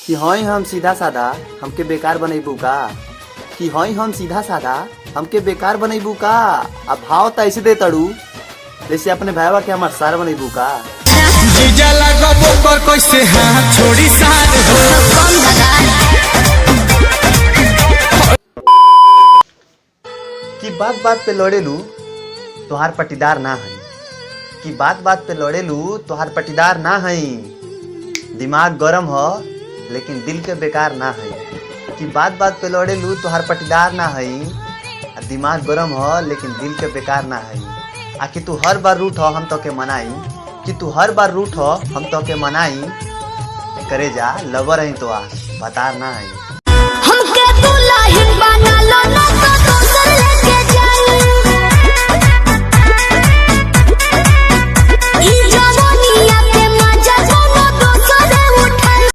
कि हई हम सीधा साधा हमके बेकार बनेबू का। कि हई हम सीधा साधा हमके बेकार बनेबू का। अब भाव त ऐसे दे तड़ू जैसे अपने भाईवा के हमार सार बनेबू का। जीजा लगबो पर कैसे हाथ छोड़ी साथ कि बात बात पे लड़ेलू तोहार पटीदार ना है। कि बात बात पे लड़ेलू तोहार पटीदार ना है। दिमाग गरम हो लेकिन दिल के बेकार ना है। कि बात बात पे लड़ेलू तोहार पटीदार ना है। दिमाग गरम हो लेकिन दिल के बेकार ना है। आ कि तू हर बार रूठ हो हम तो के मनाई। कि तू हर बार रूठ हो हम तो के मनाई। करे जा लवर है तो आ बतार ना है। हमके दुल्हन बना लो ना।